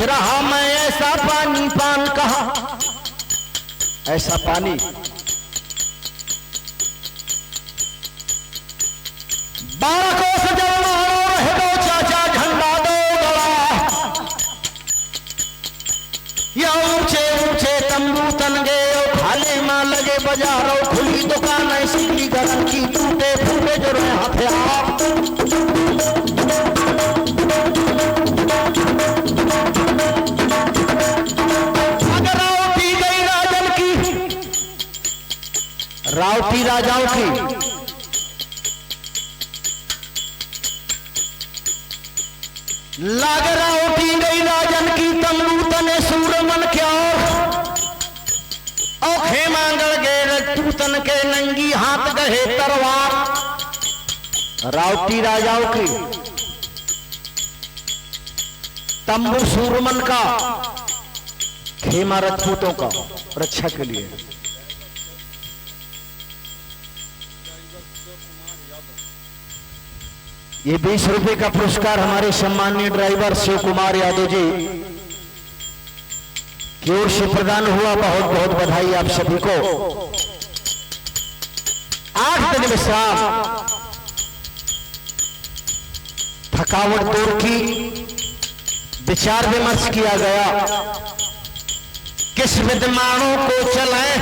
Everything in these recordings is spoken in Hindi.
रहा मैं ऐसा पानी पान कहा, ऐसा पानी बारह को सजाना रहे दो चाचा झंडा दो गड़ा, या ऊंचे ऊंचे तंबू तन गए खाले मां लगे बाजारों खुली दुकान ऐसी गरम की टूटे फूटे जो रहे हथियार। अगर रावटी गई राजन की, रावटी राजाओं की लागरा उठी गई राजन की तंबू तने सूरमन क्या और खेमांगल गए तूतन के नंगी हाथ गहे तरवार। रावटी राजाओं की तंबू सूरमन का, खेमा रजपूतों का रक्षा के लिए। ये 20 रुपए का पुरस्कार हमारे सम्माननीय ड्राइवर शिव कुमार यादव जी की ओर से प्रदान हुआ। बहुत बहुत बधाई आप सभी को। 8 दिन विश्राम, थकावट दूर की, विचार विमर्श किया गया। किस विद्यमानों को चलाएं,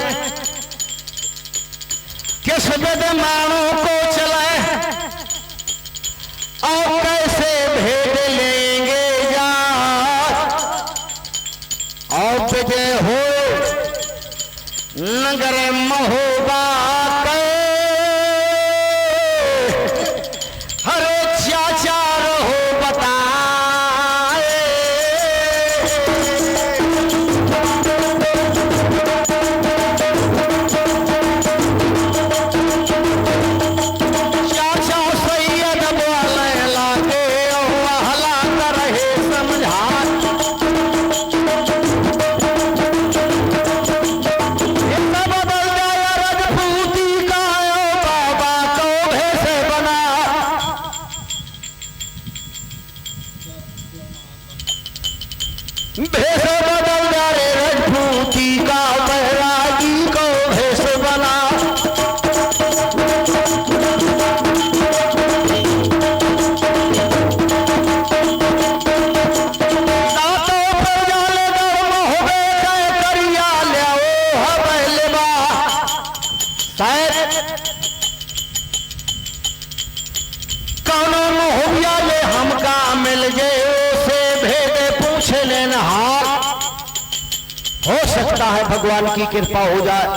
किस विद्यमानों को चलाएं और कैसे भेद लेंगे यार, और विजय हो नगर महोबा के हरे चाचा रहो बताए। चाचा सैयद बोले लागे हला कर रहे समझा, बदल गया रजपूती का बाबा को भेष बना। भेष बदल गया रजपूती का बैरागी को भेष बना। दांतों पर जाले गर्म हो गए कह करिया ले ओ हवेलबा। शायद कौनो मोहबिया ले हमका मिल गए से भेदे पूछ लेना हार। हो सकता है भगवान की कृपा हो जाए।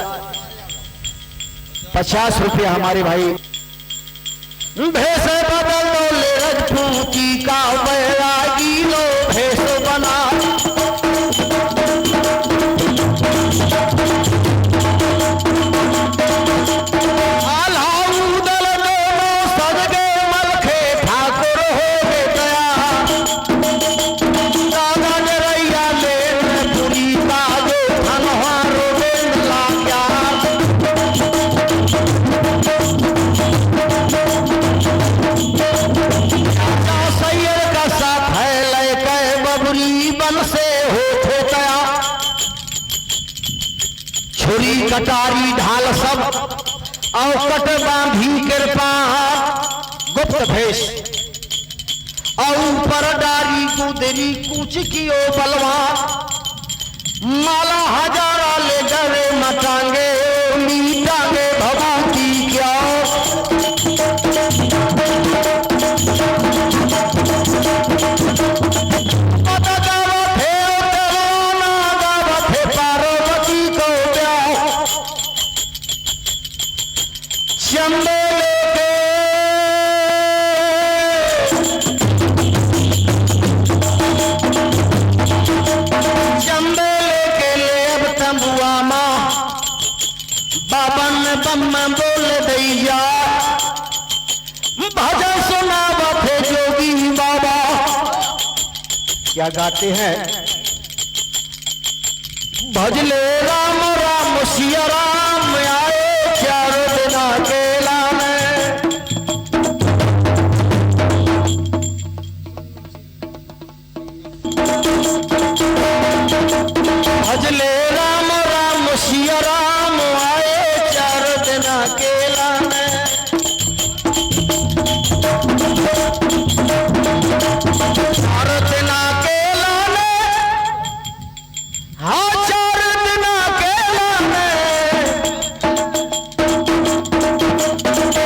50 रुपया हमारे भाई। भेष बदल दो ले रजपूती का बैरागी लो भेष बना। आल्हाउदल दोनों सज गए मलखे ठाकुर हो गया। दादा जरैया ले पुरी का जो धनहारो बेंदला क्या। चाचा सैयद का साथ है लेके बबरी बन से होते तया। छुरी कटारी ढाल सब और कट बांधी कृपा गुप्त भेष और ऊपर डारी कुदरी कूच की ओ बलवा। माला हजारा ले डरे मचांगे मीटांगे भभूति क्या। पता गावा थे देवाना गावा थे पार्वती को ब्याह। चंबे लेके चंबे लेके ले अब तंबुआ माँ बाबन बम बोल दैया। भजन सुनावा थे जोगी बाबा। क्या गाते हैं? भजले राम राम सिया राम आए चारों बिना केला में। केला में, चार दिन केला में, हाँ 4 दिन केला में,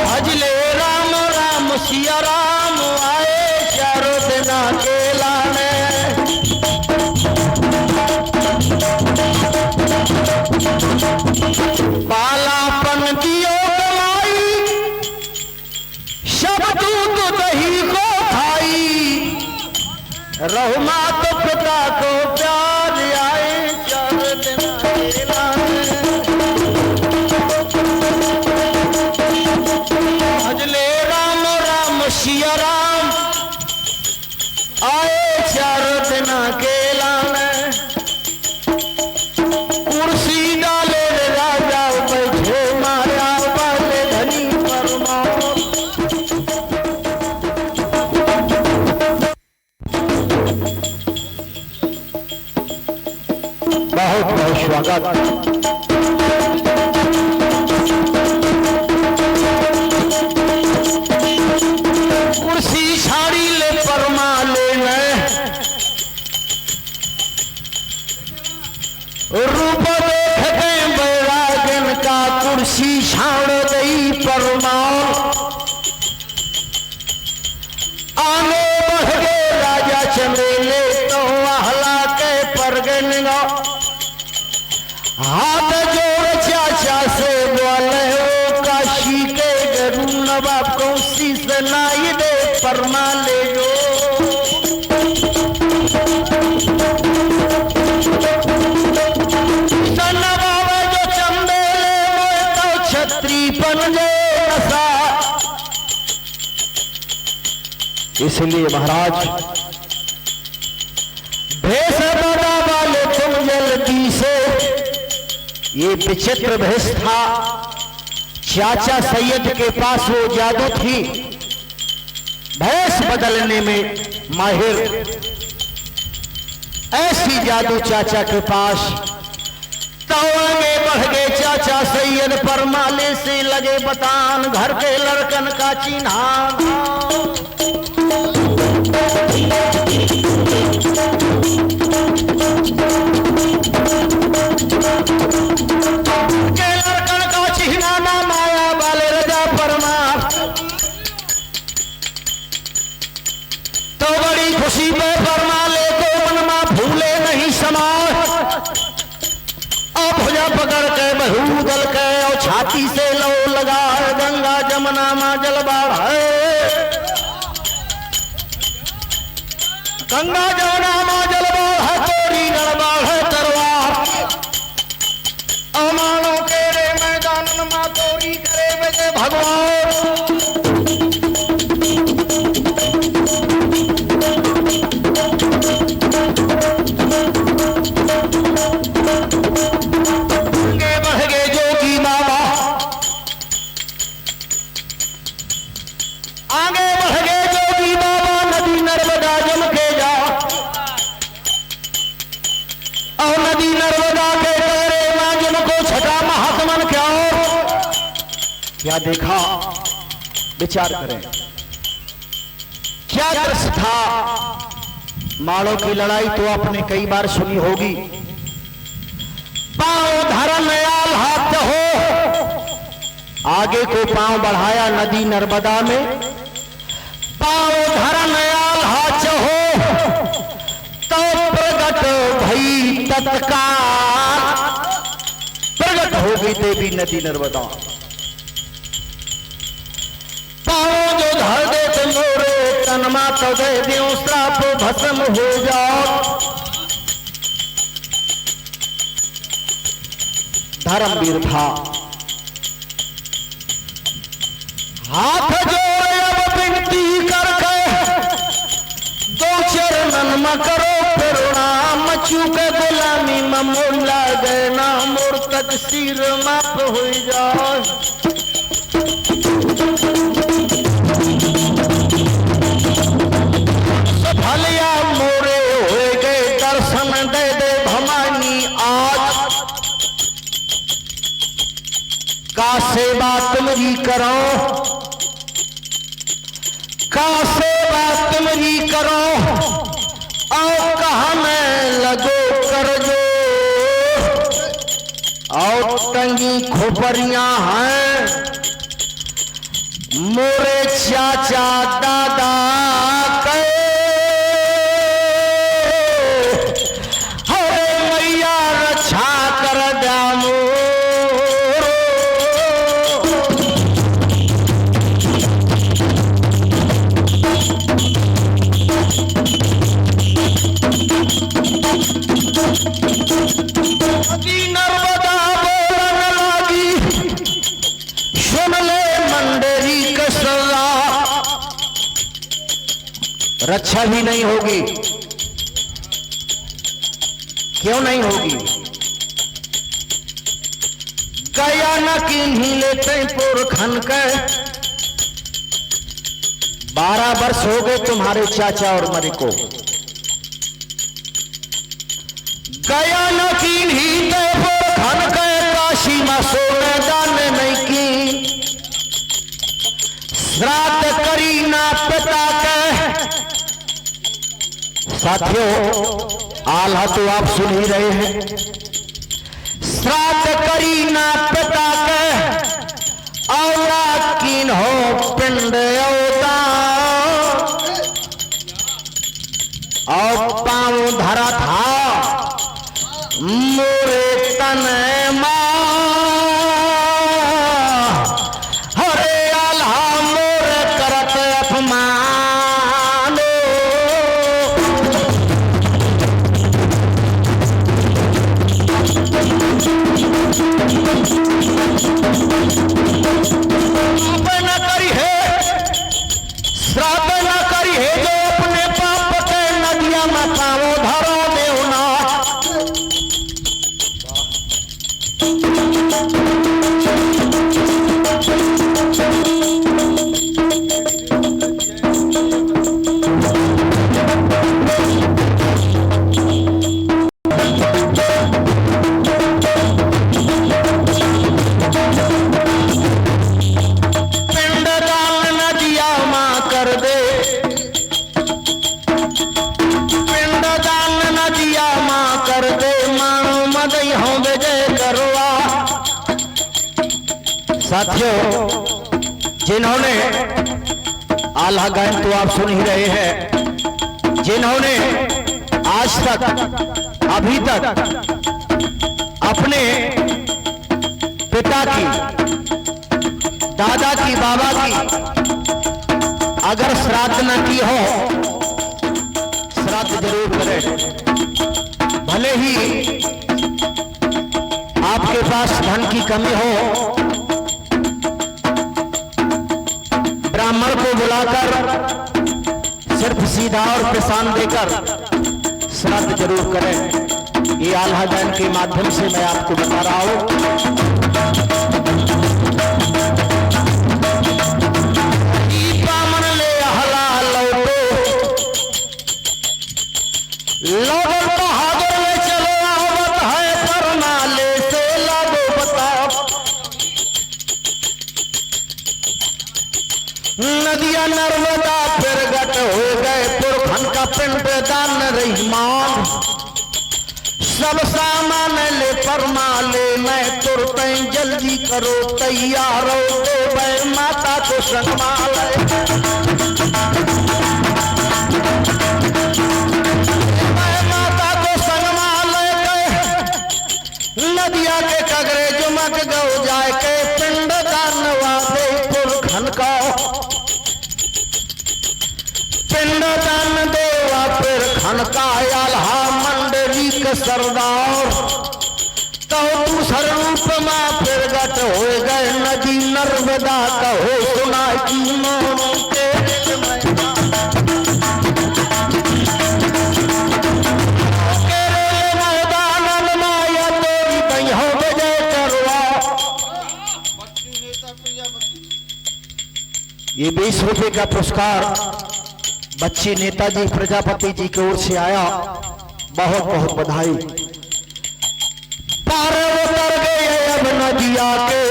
भजले राम राम सिया राम आए 4 दिन केला में। बालापन दियो कमाई, सब दूध दही को खाई, रहो मात पिता को प्यार आए 4 दिन केला में। भजले राम राम सिया राम आए 4 दिन केला में। कुर्सी डाले राजा बैठे माया वाले धनी परमार। बहुत बहुत स्वागत। कुर्सी छाड़ी ले परमा ले रूप देख के बैरागन का कुर्सी छाड़ गई परमा। आगे बढ़ गए राजा चमेले तो आहला के परगन, हाथ जोड़ चाचा से बोले ओ काशी के गरू नवाब को शीश नाई दे परमा ले जो। इसलिए महाराज भेष बना वाले तुम जल्दी से, ये विचित्र भेष था। चाचा सैयद के पास वो जादू थी भेष बदलने में माहिर, ऐसी जादू चाचा के पास। तो आगे बढ़ गए चाचा सैयद परमाले से लगे बतान, घर के लड़कन का चिन्हान। के लड़कन का चिन्हाना माया वाले राजा परमार। तो बड़ी खुशी पे परमाले को मन में भूले नहीं समाज। भुजा पकड़ के बहूदल के और छाती से लो लगा, गंगा जमुना मां जल बाढ़े, गंगा जमुना मां जल बाढ़े, तोरी गड़बाढ़ तरवार। अमानों के रे मैदान मां तोरी करे बजे भगवान। क्या देखा विचार करें, क्या दृश्य था। माड़ों की लड़ाई तो आपने कई बार सुनी होगी। पांव धर्म आल हाथ हो, आगे को पांव बढ़ाया नदी नर्मदा में। पांव धर्म आल हाथ हो तो प्रगट भई तत्काल, प्रगट हो गई देवी नदी नर्मदा। जो धर दे मोरे तनमा तो दे दियो श्राप भस्म हो जाओ। धर्मवीर था, हाथ जोड़े अब विनती करके, 2 चरणन में करो प्रणाम। चूके गुलामी में मोला गए ना, मोर तक सिर माप हो जाओ। भलिया मोरे हो गए दर्शन दे दे भवानी आज। का सेवा तुम तुमरी करो, का सेवा तुमरी करो, और कहने लगो कर जो, और टंगी खोपरियां हैं मोरे चाचा दादा के, हरे मैया रक्षा कर दामो। नदी नर्मदा बोलन लागी, सुन ले मंडेरी कसला, रक्षा भी नहीं होगी। क्यों नहीं होगी? गया न किन्हीं लेते पुरखन के, 12 वर्ष हो गए तुम्हारे चाचा और मरे को। गया न किन्हीं ले पुरखन के, काशी में सोने दाने नहीं की, श्राद्ध करी ना पिता के। साथियों, आल्हा तो आप सुन ही रहे हैं, श्राद्ध करी ना पिता के, औरा कीन हो पिंड औता, और पांव धरा था मोरे तन मां, हरे आल्हा मोरे करत अपमान। न करी है श्राद्ध न करी है, जो अपने पाप के नदिया में पावो धरो देवना। साथियों, जिन्होंने आल्हा गायन तो आप सुन ही रहे हैं, जिन्होंने आज तक अभी तक अपने पिता की, दादा की, बाबा की अगर श्राद्ध न की हो, श्राद्ध जरूर करें। भले ही आपके पास धन की कमी हो, ब्राह्मण को बुलाकर सिर्फ सीधा और पिसान देकर श्राद्ध जरूर करें। ये आल्हा गायन के माध्यम से मैं आपको बता रहा हूं। बामन ले हला लौटो, लोगों बहादुर में चलो आवत है, परनाले से लागो बताओ। नदिया नर्मदा प्रगट हो गए, पुरखन का पिंड दान रही मान, सब सामान ले परमा ले, मैं तुरते जल्दी करो तैयार हो, तो मैं माता को संभाल। मैं माता को संभाल गए, नदिया के कगरे जुमक गौ जाए के, पिंड दान वादे पुरखन का, पिंड दान देवा फिर खनका। आल्हा मंडली के सरदार, तो दूसर रूप में फिर गट हो गए, नदी नर्मदा कहो सुना की मोनों के मैदान माया तेरी बई हो विजय करवा। ये 20 रुपए का पुरस्कार बच्ची नेताजी प्रजापति जी की ओर से आया, बहुत बहुत बधाई। पार उतर गए अब नदिया के,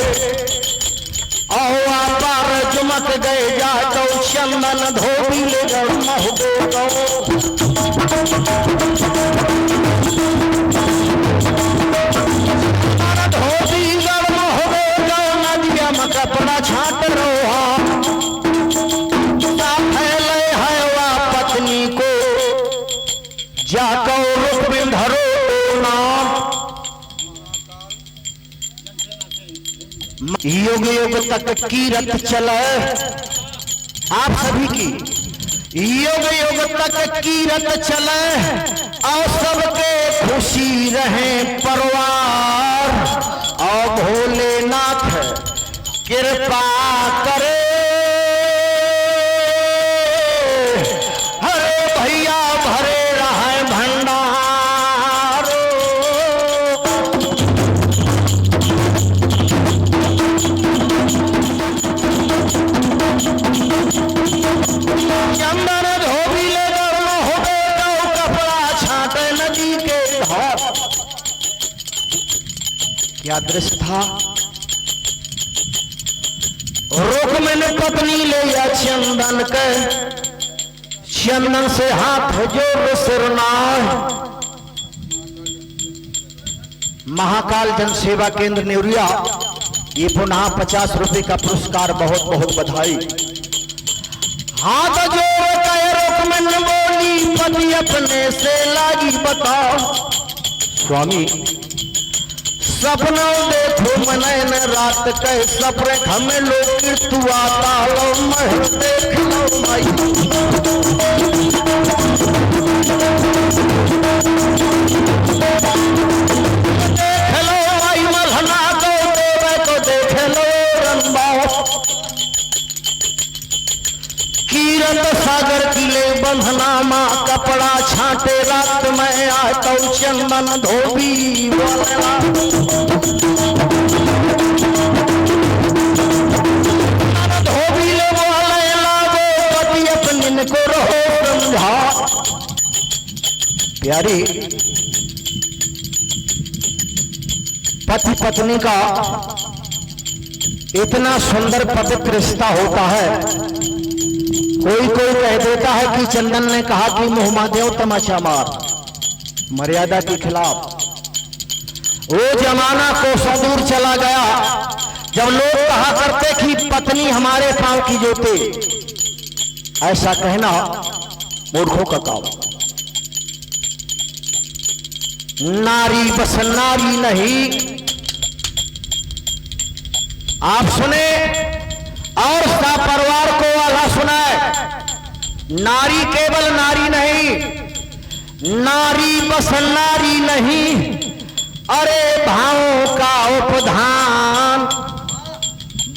और चमक गए जा तो चंदन धोबी ले महुबे गो धोबी गढ़ महुबे गो नदिया में कपड़ा छाट रोहा फैले है वा पत्नी को जाको रूप में धरो नाम युग युग तक कीरत चले आप सभी की युग युग तक कीरत चले और सबके खुशी रहे परिवार और भोलेनाथ कृपा करे हरे भैया भरे रहे भंडार चंदन धोबी ले गरमा हो गए कपड़ा छाटे नदी के धार क्या दृश्य था रोक मैंने पत्नी ले या चंदन के चंदन से हाथ जोड़ सिरनाय महाकाल जन सेवा केंद्र नेवरिया ये पुनः 50 रुपए का पुरस्कार बहुत बहुत बधाई हाथ जोड़ के रुक्मिन बोली पति अपने से लागी बताओ स्वामी सपनों देखो मनैन रात के सपने हमें लोग तू आता लो महल देख लो भाई देख लो भाई मलहना को देवे तो देख लो रंबाओ कीरत सागर किले बंधना माँ कपड़ा छाटे रात में आता चंदन धोबी वाला धोबी ले वाले लागे पति अपने को रहो समझा प्यारी पति पत्नी का इतना सुंदर पवित्र रिश्ता होता है कोई कोई कह देता है कि चंदन ने कहा कि मुहम्मा देव तमाचा मार मर्यादा के खिलाफ वो जमाना कोसों दूर चला गया जब लोग कहा करते कि पत्नी हमारे पांव की जोते ऐसा कहना मूर्खों का काम नारी बस नारी नहीं आप सुने और सा परिवार को वाला सुनाए नारी केवल नारी नहीं नारी बस नारी नहीं अरे भावों का उपधान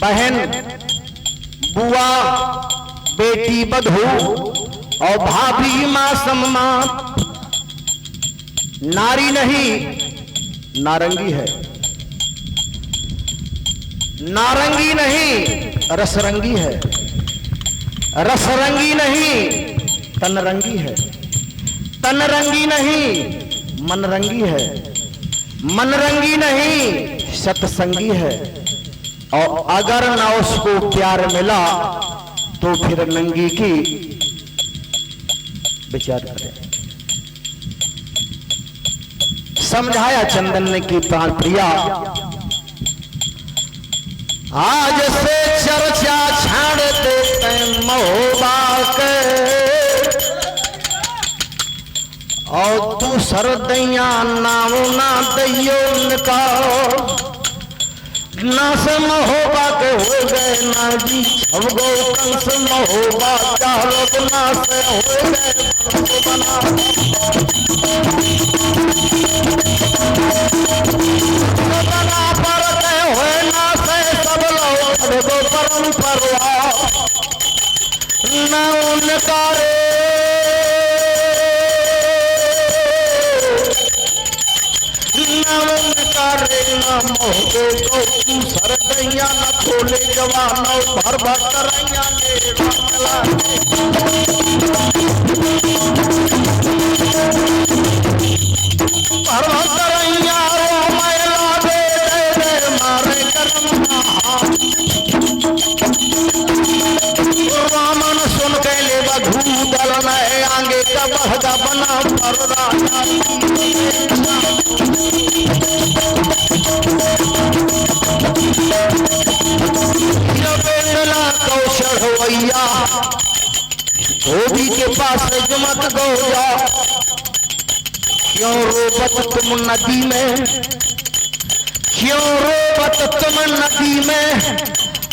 बहन बुआ बेटी बधू और भाभी मां सम्मान नारी नहीं नारंगी है नारंगी नहीं रसरंगी है रसरंगी नहीं तनरंगी है तनरंगी नहीं मनरंगी है मनरंगी नहीं सत्संगी है और अगर ना उसको प्यार मिला तो फिर नंगी की विचार करें समझाया चंदन ने की प्राण प्रिया आज से चर्चा छाड़ देते महोबा के और तू सरदैया नाम ना दैयो का ना से महोबा के हो गए ना जी अब गो कंस महोबा चारों ना से हो गए बना परते हुए ना से सब लोग परंपरा न उनका सरदैया न खोले जवान भर भर करैया भर भर करैया मैला दे मारे करम चढ़वैया धोबी के पास जमत गौया, क्यों रोबत तुम नदी में, क्यों रोबत तुम नदी में,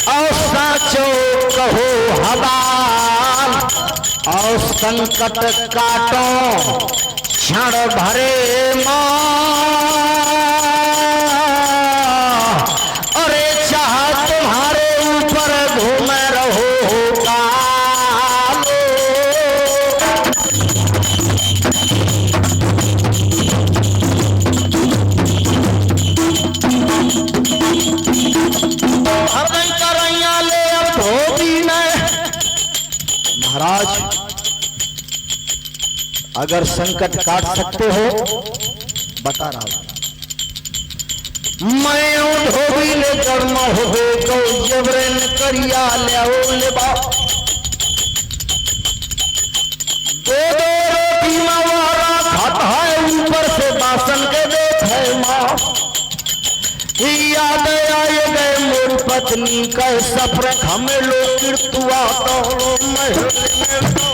और साचो कहो हवाल, और संकट काटो क्षण भरे मां, अरे चाह तुम्हारे ऊपर घूमे रहो कालो। हरदम करैया ले अब धोबी ने, महाराज अगर संकट काट सकते हो बता रहा हूं, मैं धोबी ले कर्म हो गो जबरन करिया ले ले बा, दो दो रोटी मावारा खाता है ऊपर से बासन के देख है माँ, याद आए गए मोर पत्नी का सफर हमें लोग कीर्तुआ तो महल में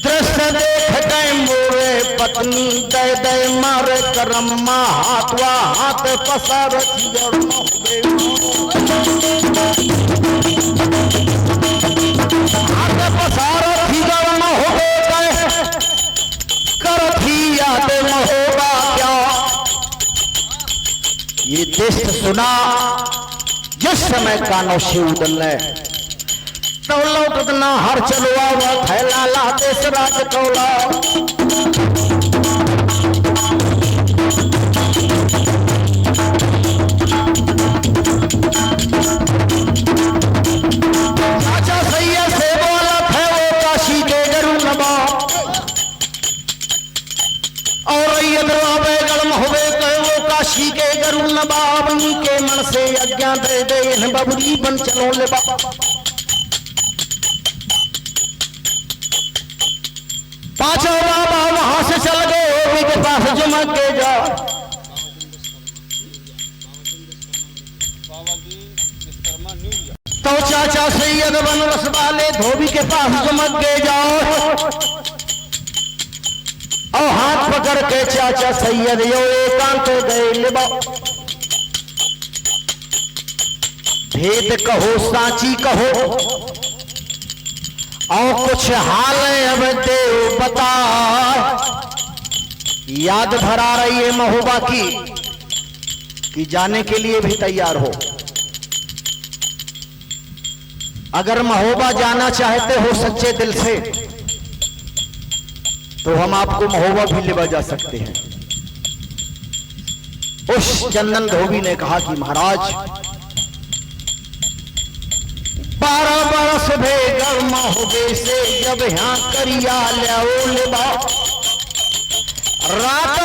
दृश्य देख गए मोरे पत्नी दे दे मारे करम्मा, हाथवा हाथ पसार हाथ पसार फिगर हो गए, कर थी याद न होगा क्या। ये देश सुना जिस समय कानों से उदल तो लौटत ना हर चलवा थैला ला देश राज कौला, चाचा सैयद से बोला है वो काशी के गरु नवाब, और बेगम हुए कहे वो काशी के गरु नवाब, के मन से यज्ञा दे दे बबरी बन चलो ले बा। पांचों बाबा वहां से चल गए के पास जमक के जा, तो चाचा सैयद बनरस वाले धोबी के पास जमक के जाओ, और हाथ पकड़ के चाचा सैयद यो एकांत गए लेबा, भेद कहो सांची कहो और कुछ हाल अब देव बता, याद भरा रही है महोबा की कि जाने के लिए भी तैयार हो। अगर महोबा जाना चाहते हो सच्चे दिल से तो हम आपको महोबा भी ले जा सकते हैं। उस चंदन धोबी ने कहा कि महाराज 12 बरस भेगर महोबे से जब यहाँ करिया ले बा, रात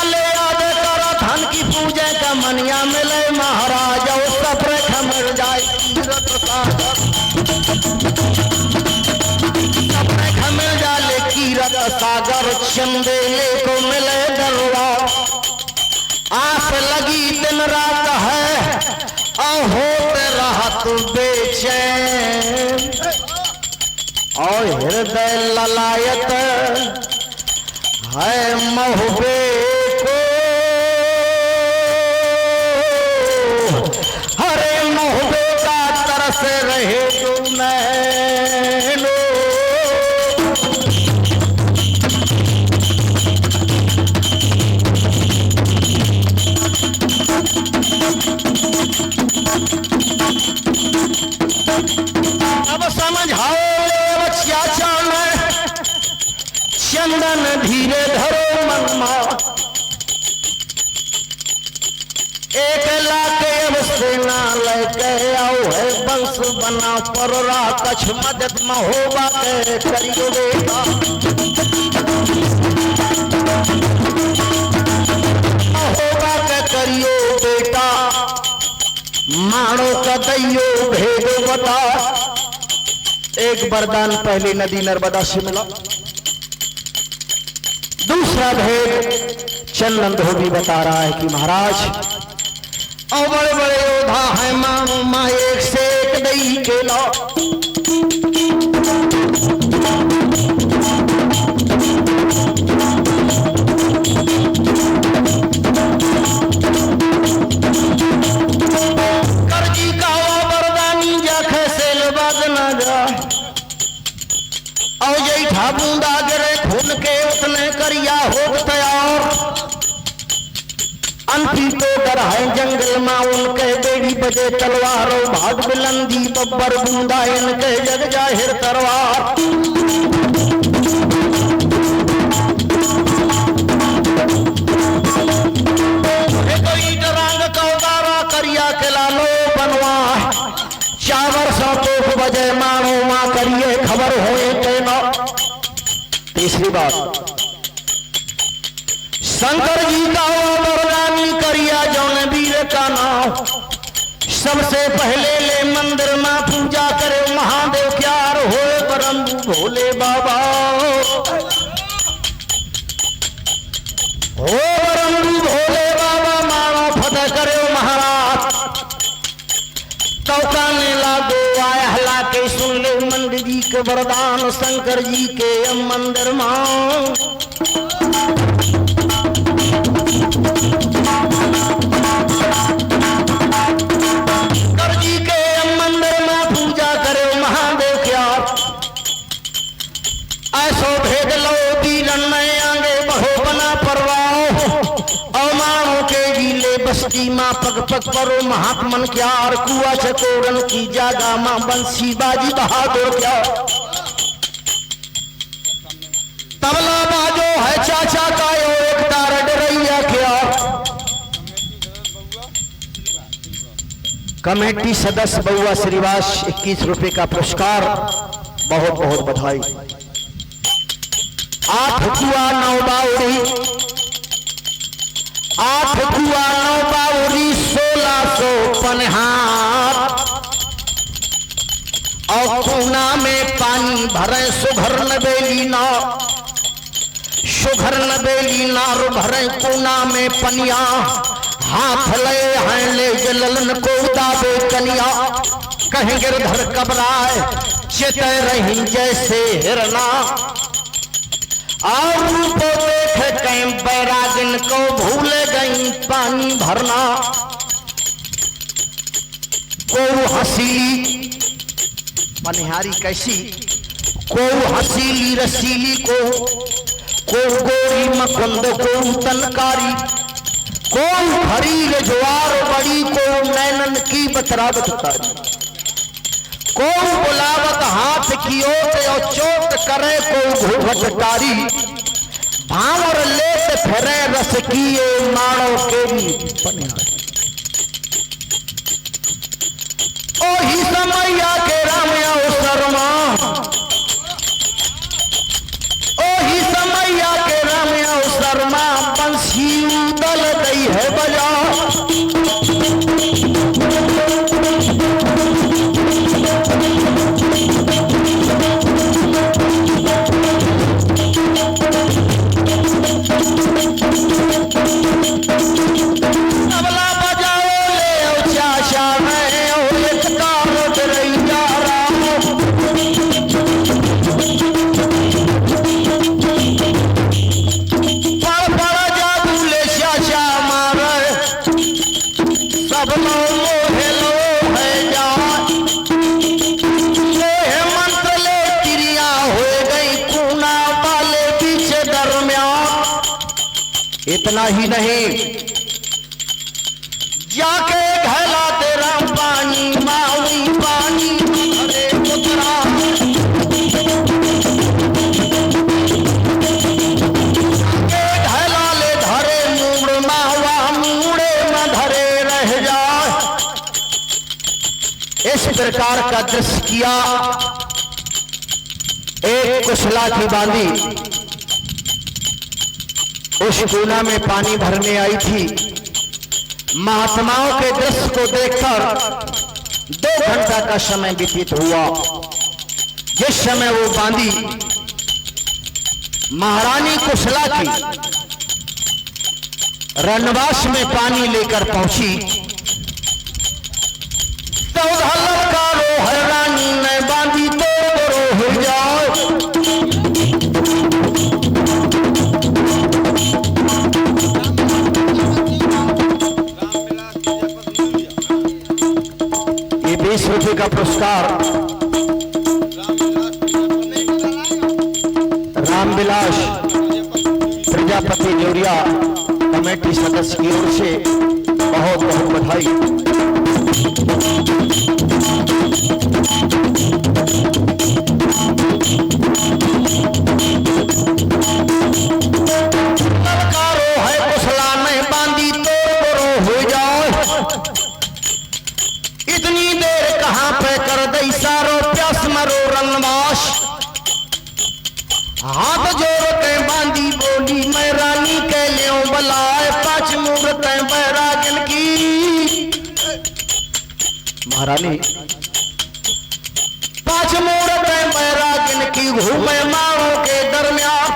ले याद कर धन की पूजा का मनिया मिले महाराज, और सफर खमर जाए सफर खमर जाले कीरत सागर, चंदेले को मिले दरवा, आस लगी दिन रात है और होते राहत बेचैन, और हृदय ललायत है महोबे को, हरे महोबे का तरस रहे तो नैनो। अब समझाओ चाचा में चंदन धीरे धरो मनमा, एक लाके अब सेना लेके आओ है बंश बना पर कछ मदद महोबा के करियो बेटा। करियो बेटा, मानो का दैयो भेद बता। एक वरदान पहले नदी नर्मदा से मिला। दूसरा भेद चंदन धोबी बता रहा है कि महाराज और बड़े बड़े योद्धा है, मानो माँ एक से एक दई के ला। करजी का वरदानी जा खैसेल बाजना जा, और जैठा बूंदा गिरे खून के उतने करिया हो तैयार। अंती तो डर है जंगल में उनके, बेड़ी बजे तलवारों भाग बुलंदी बब्बर बूंदा इनके जग जाहिर तरवार। तो ईट रंग कौदारा करिया के लालो बनवा, चावर सौ तोप बजे मानो माँ करिए खबर होए के ना। तीसरी बात शंकर जी का वरदानी करिया जौन वीर का नाम। सबसे पहले ले मंदिर में पूजा करे महादेव क्यार होए परम भोले बाबा। हो परम भोले बाबा मानो फतेह करे महाराज। तौकाने लागो आया हला के सुन ले मंदिर जी के वरदान शंकर जी के मंदिर मां। शंकर जी के मंदिर में पूजा करे महादेव क्या, ऐसो भेद लो दीलन में आगे बढ़ो बना परवाओ। और मानो के जिले बस्ती माँ पग पग परो महात्मन क्या, और कुआ चकोरन की जागा माँ बंसी बाजी बहादुर क्या। तबला बाजो है चाचा का यो एक तार डरैया क्या। कमेटी सदस्य बउआ श्रीवास 21 रुपए का पुरस्कार, बहुत बहुत बधाई। 8 कुआ 9 बावरी, 8 कुआ 9 बावरी 1600 पनहार। और पूना में पानी भरे सुघर नबेली ना, सुघर नबेली नार भरे पूना में पनिया। हाथ ले हैं ले जलन को दाबे कनिया, कहीं गिरधर घबराए चित रही जैसे हिरना। और रूप देख कहीं बैरागिन को भूल गई पानी भरना। को हसीली पनिहारी कैसी, को हसीली रसीली को गोरी मकुंद को तनकारी, को हरीर ज्वार बड़ी को नैनन की बतरावत तारी। को बुलावत हाथ की ओट और चोट करे को घूघटकारी। भावर लेत फिरे रस किए मानो के भी पनिहारी। ओही समैया के राम शर्मा, ओही समैया के राम शर्मा बंसी उदल गई है बजा। तबला बजाओ ले चाचा मैं और एक कार रैया राम। पड़ जादू ले चाचा मारे, सब लोग मोहेलो है जा। मंत्र ले क्रिया हो गई पूना वाले बीच दरमियान। इतना ही नहीं, जाके घैला तेरा पानी मावी पानी अरे पुत्रा। जाके घैला ले धरे मूड़ मावा मूड़े में धरे रह जाए। इस प्रकार का दृश्य किया। एक कुशला की बांदी उस कूना में पानी भरने आई थी। महात्माओं के दृश्य को देखकर 2 घंटा का समय व्यतीत हुआ। जिस समय वो बांदी महारानी कुशला की रनवास में पानी लेकर पहुंची तो ललकारो है रानी ने बांदी तो हो जाओ। ये 20 रुपए का पुरस्कार रामविलास प्रजापति न्यूरिया कमेटी सदस्य की ओर से बहुत बहुत बधाई। ललकारो है कुशला में बांदी तो हो जाओ। इतनी देर कहां पे कर दई सारो प्यास मरो रनवास। हाथ जोड़ के बांदी बोली मैं रानी के लियो बलाए 5 मुहूर्त बैरागन की। महारानी 5 मुहूर्त बैरागन की घूमे माओ के दरमियान।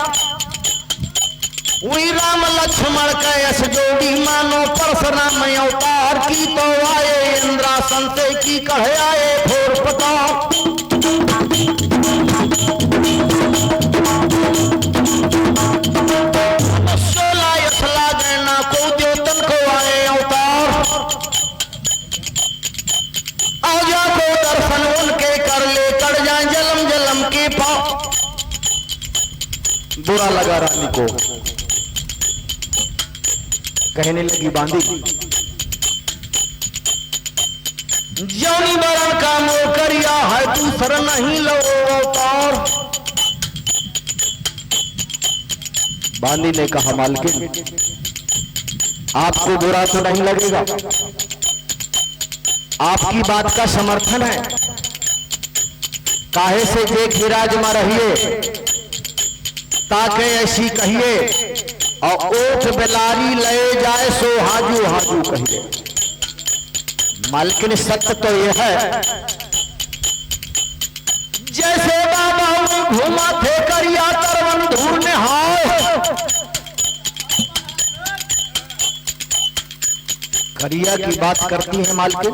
वही राम लक्ष्मण के यश जोड़ी मानो परशुराम अवतार की तो आए इंद्रासन से की कहे आए भोर पता। बुरा लगा रानी को, कहने लगी बांदी जौनी बरन का मोकरिया है दूसरा नहीं लो अवतार। बांदी ने कहा मालकिन आपको बुरा तो नहीं लगेगा, आपकी बात का समर्थन है। काहे से देख विराजमा रहिए ताकि ऐसी कहिए और ओठ बेलारी ले जाए सो हाजू हाजू कहिए। मालकिन सत्य तो यह है जैसे बाबा घुमा थे करिया तरवन धूर में हाय। करिया की बात करती है मालकिन।